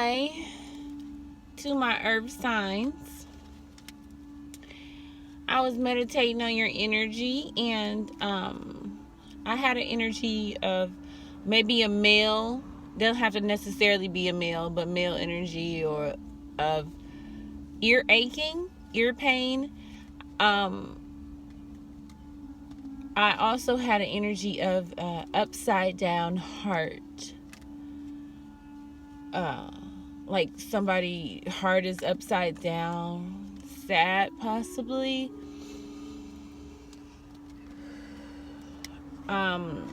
Hi to my earth signs. I was meditating on your energy, and I had an energy of maybe a male. Doesn't have to necessarily be a male, but male energy, or of ear aching, ear pain. I also had an energy of upside down heart. Like somebody heart is upside down, sad possibly. I'm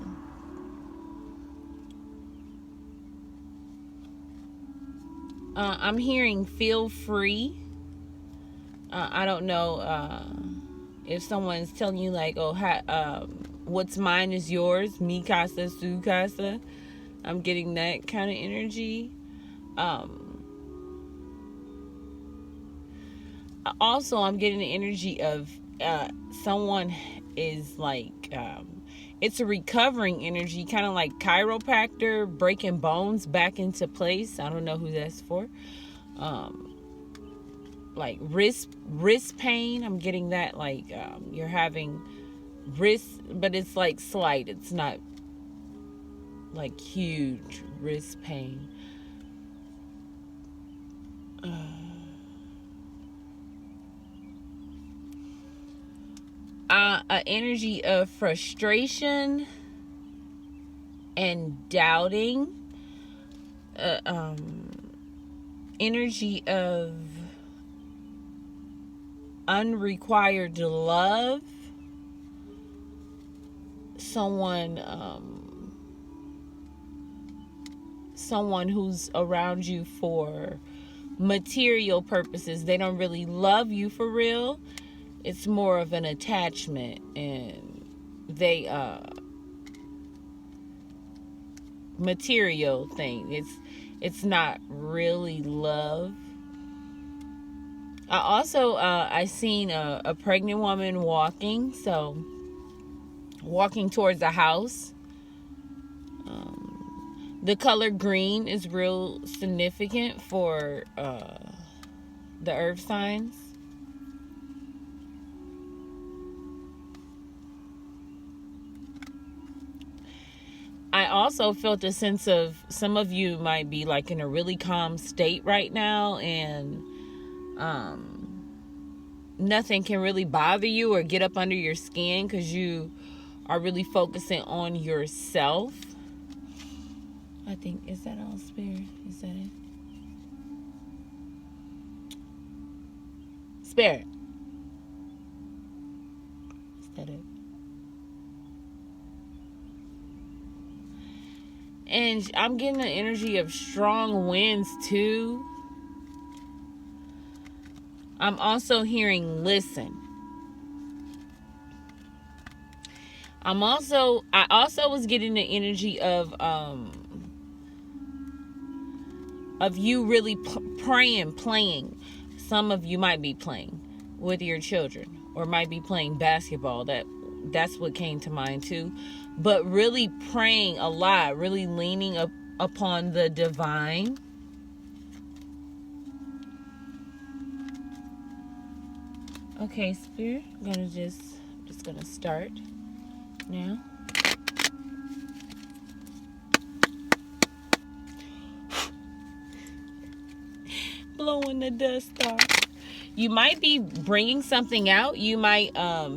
hearing feel free. I don't know if someone's telling you like, oh, what's mine is yours, mi casa, su casa. I'm getting that kind of energy. Also, I'm getting the energy of someone is like, it's a recovering energy, kind of like chiropractor breaking bones back into place. I don't know who that's for. Like wrist pain. I'm getting that, like you're having wrist, but it's like slight. It's not like huge wrist pain. An energy of frustration and doubting. Energy of unrequited love. Someone who's around you for material purposes. They don't really love you for real. It's more of an attachment, and they material thing. It's not really love. I also I seen a pregnant woman walking towards a house. The color green is real significant for the earth signs. I also felt a sense of some of you might be like in a really calm state right now, and nothing can really bother you or get up under your skin because you are really focusing on yourself. I think, is that all, Spirit? Is that it? Spirit. Is that it? And I'm getting the energy of strong winds too. I'm also hearing listen. I also was getting the energy of you really playing. Some of you might be playing with your children, or might be playing basketball. That's what came to mind too. But really praying a lot, really leaning upon the divine. Okay, Spirit, I'm just gonna start now. Blowing the dust off. You might be bringing something out. You might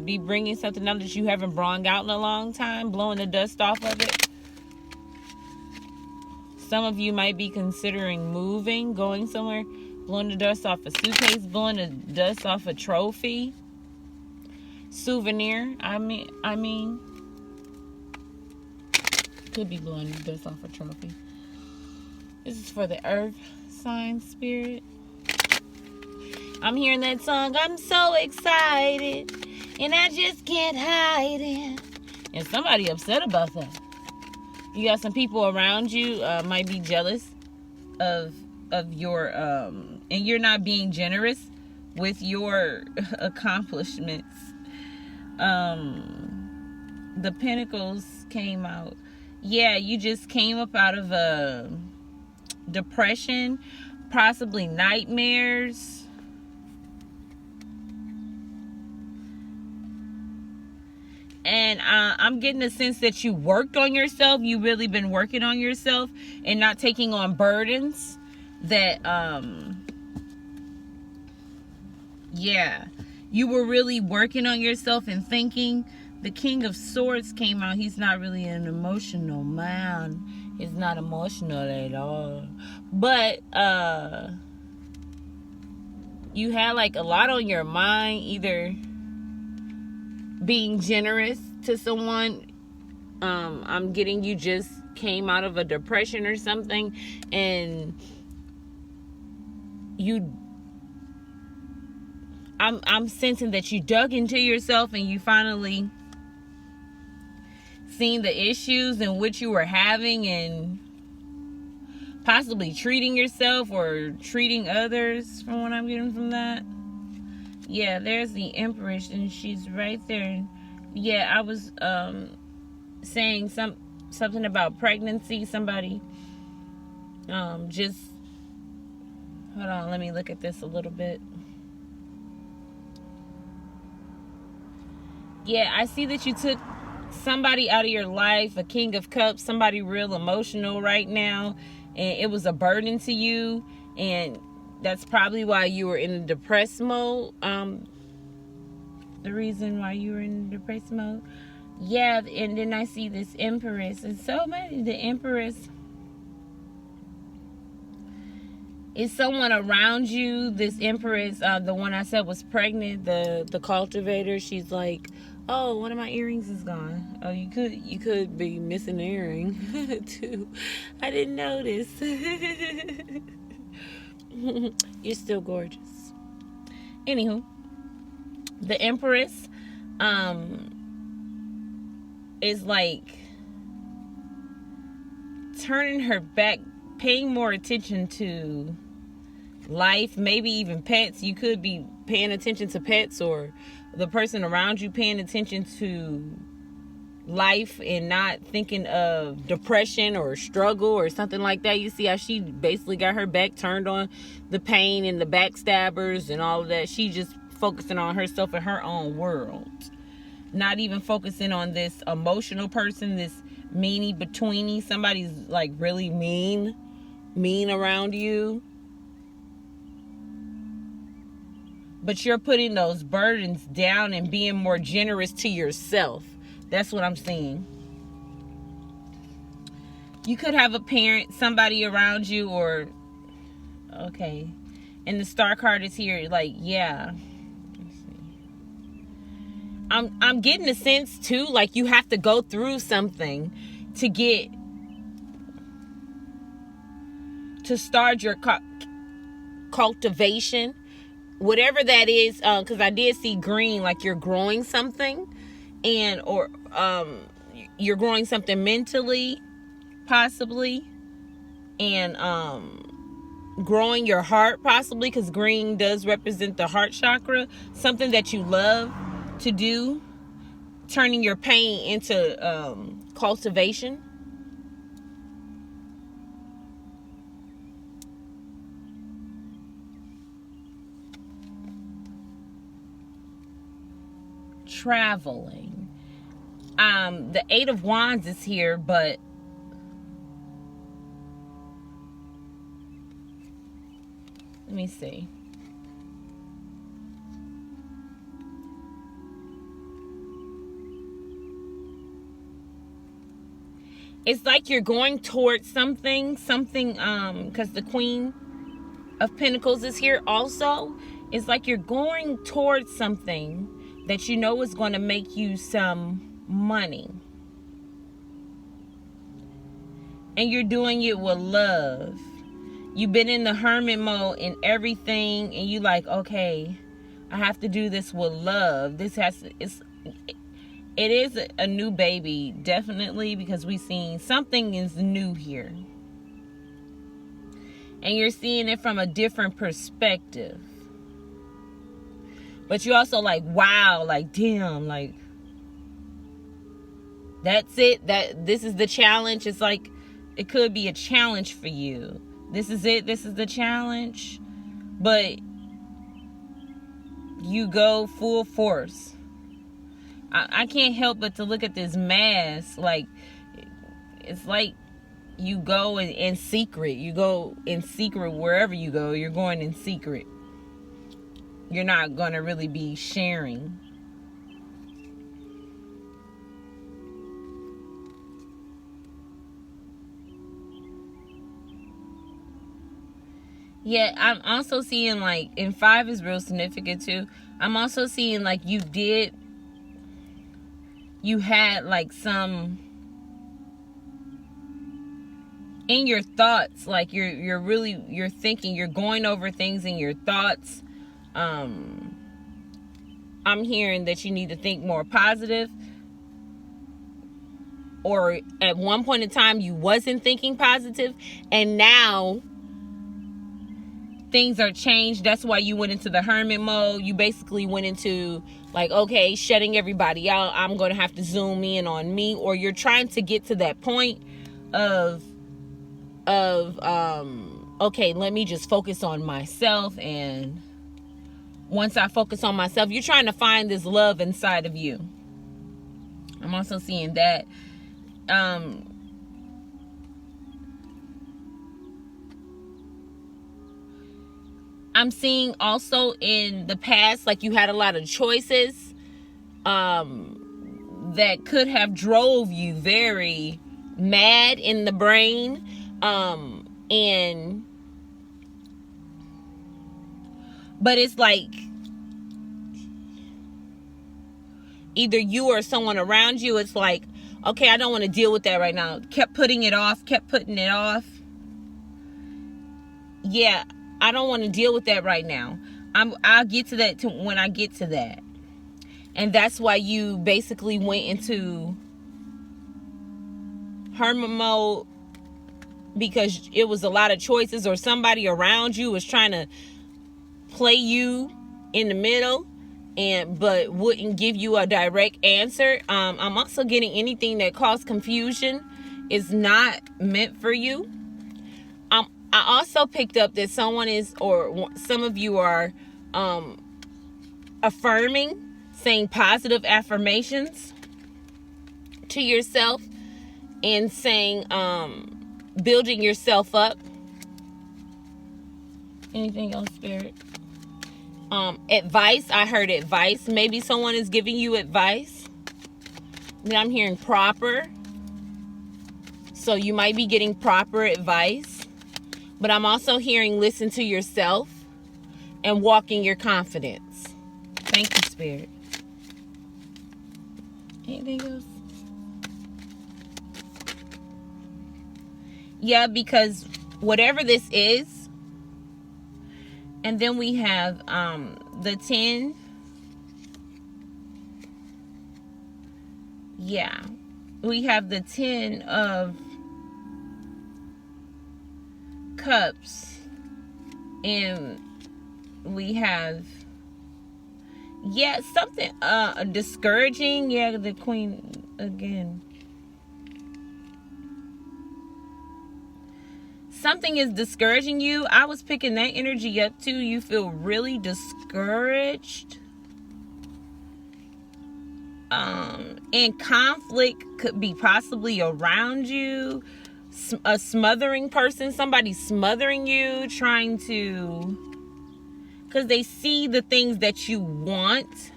be bringing something out that you haven't brought out in a long time, blowing the dust off of it. Some of you might be considering moving, going somewhere, blowing the dust off a suitcase, blowing the dust off a trophy, souvenir. I mean, could be blowing the dust off a trophy. This is for the earth sign, Spirit. I'm hearing that song, I'm so excited, and I just can't hide it. And somebody upset about that. You got some people around you might be jealous of your and you're not being generous with your accomplishments. The Pentacles came out. Yeah, you just came up out of depression, possibly nightmares. And I'm getting a sense that you worked on yourself. You really been working on yourself and not taking on burdens that, yeah, you were really working on yourself and thinking. The King of Swords came out. He's not really an emotional man. He's not emotional at all. But, you had like a lot on your mind, either being generous to someone. I'm getting you just came out of a depression or something, and I'm sensing that you dug into yourself and you finally seen the issues in which you were having, and possibly treating yourself or treating others, from what I'm getting from that. Yeah, there's the Empress, and she's right there. Yeah, I was saying something about pregnancy. Somebody just hold on, let me look at this a little bit. Yeah, I see that you took somebody out of your life, a King of Cups, somebody real emotional right now, and it was a burden to you, and that's probably why you were in a depressed mode. The reason why you were in depressed mode. Yeah, and then I see this Empress, and so many. The Empress is someone around you. This Empress, the one I said was pregnant, the cultivator. She's like, oh, one of my earrings is gone. Oh, you could be missing an earring too. I didn't notice. You're still gorgeous. Anywho, the Empress is like turning her back, paying more attention to life, maybe even pets. You could be paying attention to pets, or the person around you paying attention to life and not thinking of depression or struggle or something like that. You see how she basically got her back turned on the pain and the backstabbers and all of that. She just focusing on herself and her own world, not even focusing on this emotional person, this meanie betweenie. Somebody's like really mean around you, but you're putting those burdens down and being more generous to yourself. That's what I'm seeing. You could have a parent, somebody around you, or okay, and the Star card is here. Like, yeah, I'm getting a sense too, like you have to go through something to start your cultivation, whatever that is. Because I did see green, like you're growing something, and or you're growing something mentally, possibly, and growing your heart, possibly, because green does represent the heart chakra, something that you love to do, turning your pain into cultivation. Traveling. The Eight of Wands is here, but let me see. It's like you're going towards something, because the Queen of Pentacles is here also. It's like you're going towards something that you know is going to make you some money. And you're doing it with love. You've been in the hermit mode and everything, and you like, okay, I have to do this with love. It is a new baby, definitely, because we've seen something is new here. And you're seeing it from a different perspective. But you also like, wow, like, damn, like, that's it. This is the challenge. It's like, it could be a challenge for you. This is it. This is the challenge. But you go full force. I can't help but to look at this mask. Like, it's like you go in secret. You go in secret wherever you go. You're going in secret. You're not going to really be sharing. Yeah, I'm also seeing, like, and 5 is real significant too. I'm also seeing, like, you had, like, some in your thoughts, like, you're thinking, you're going over things in your thoughts. I'm hearing that you need to think more positive. Or at one point in time, you wasn't thinking positive, and now things are changed. That's why you went into the hermit mode. You basically went into, like, okay, shutting everybody out. I'm going to have to zoom in on me. Or you're trying to get to that point of okay, let me just focus on myself. And once I focus on myself, you're trying to find this love inside of you. I'm also seeing that. I'm seeing also in the past, like, you had a lot of choices that could have drove you very mad in the brain. But it's like either you or someone around you, it's like, okay, I don't want to deal with that right now. Kept putting it off. Yeah, I don't want to deal with that right now. I'll get to that when I get to that. And that's why you basically went into hermit mode, because it was a lot of choices, or somebody around you was trying to play you in the middle, but wouldn't give you a direct answer. I'm also getting anything that caused confusion is not meant for you. I also picked up that someone is, or some of you are affirming, saying positive affirmations to yourself, and saying, building yourself up. Anything else, Spirit? Advice. I heard advice. Maybe someone is giving you advice. Then I'm hearing proper. So you might be getting proper advice. But I'm also hearing listen to yourself and walk in your confidence. Thank you, Spirit. Anything else? Yeah, because whatever this is, and then we have the 10. Yeah, we have the 10 of Cups, and we have, yeah, something discouraging. Yeah, the Queen again. Something is discouraging you. I was picking that energy up too. You feel really discouraged. And conflict could be possibly around you. A smothering person, somebody smothering you, trying to, because they see the things that you want.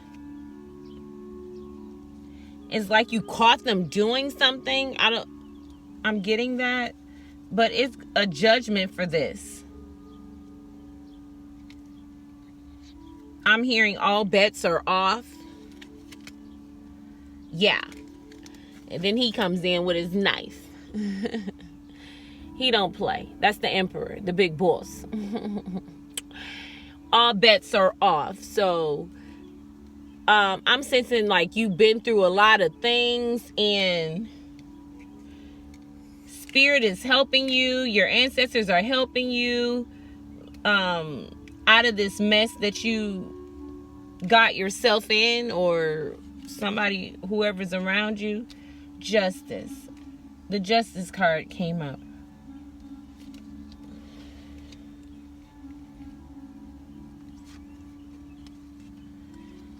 It's like you caught them doing something. I'm getting that, but it's a judgment for this. I'm hearing all bets are off. Yeah. And then he comes in with his knife. He don't play. That's the emperor, the big boss. All bets are off. So I'm sensing like you've been through a lot of things, and Spirit is helping you. Your ancestors are helping you out of this mess that you got yourself in, or somebody, whoever's around you. Justice. The Justice card came out.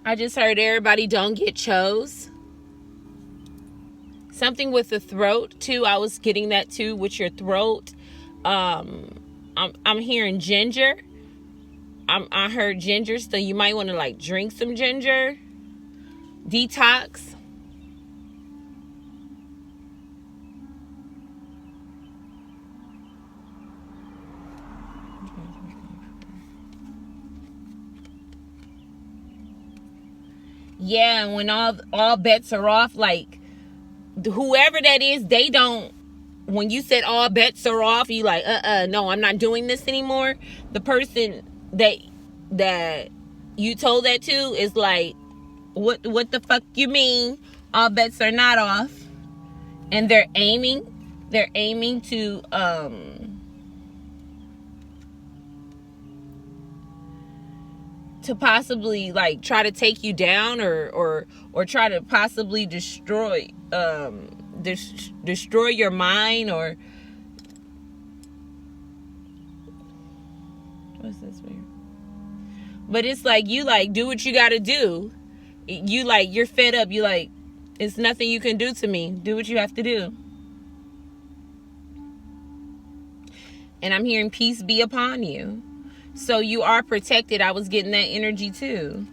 I just heard everybody don't get chose. Something with the throat too. I was getting that too with your throat. I'm hearing ginger. I heard ginger, so you might want to like drink some ginger. Detox. Yeah, and when all bets are off, like whoever that is, they don't. When you said all bets are off, you like, no, I'm not doing this anymore. The person that you told that to is like, what the fuck you mean? All bets are not off, and they're aiming to possibly like try to take you down or try to possibly destroy destroy your mind, or what's this weird? But it's like you like do what you gotta do. You like you're fed up. You like it's nothing you can do to me. Do what you have to do. And I'm hearing peace be upon you. So you are protected. I was getting that energy too.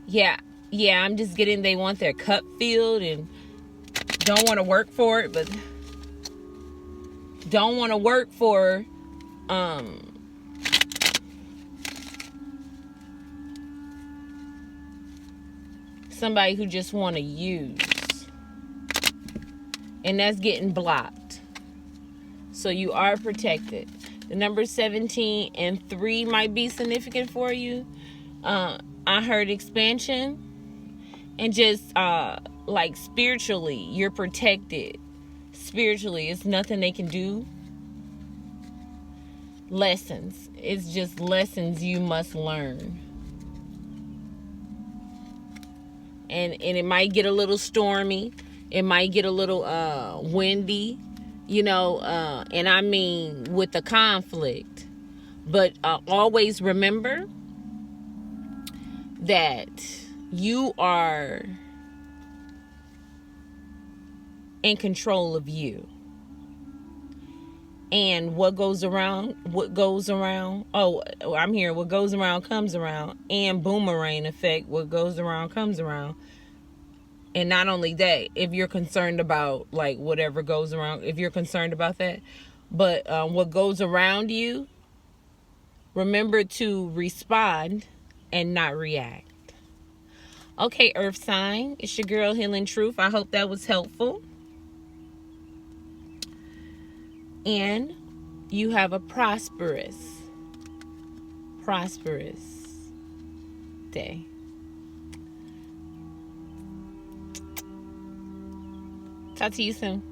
Yeah, I'm just getting they want their cup filled and don't want to work for it, but don't want to work for somebody who just want to use. And that's getting blocked. So you are protected. The number 17 and 3 might be significant for you. I heard expansion. And just like spiritually, you're protected. Spiritually, it's nothing they can do. Lessons. It's just lessons you must learn. And it might get a little stormy. It might get a little windy, you know, and I mean with the conflict. But always remember that you are in control of you. And what goes around, oh, I'm hearing what goes around comes around, and boomerang effect, what goes around comes around. And not only that, if you're concerned about like whatever goes around, if you're concerned about that, but what goes around you, remember to respond and not react. Okay, Earth sign, it's your girl Healing Truth. I hope that was helpful. And you have a prosperous day. Talk to you soon.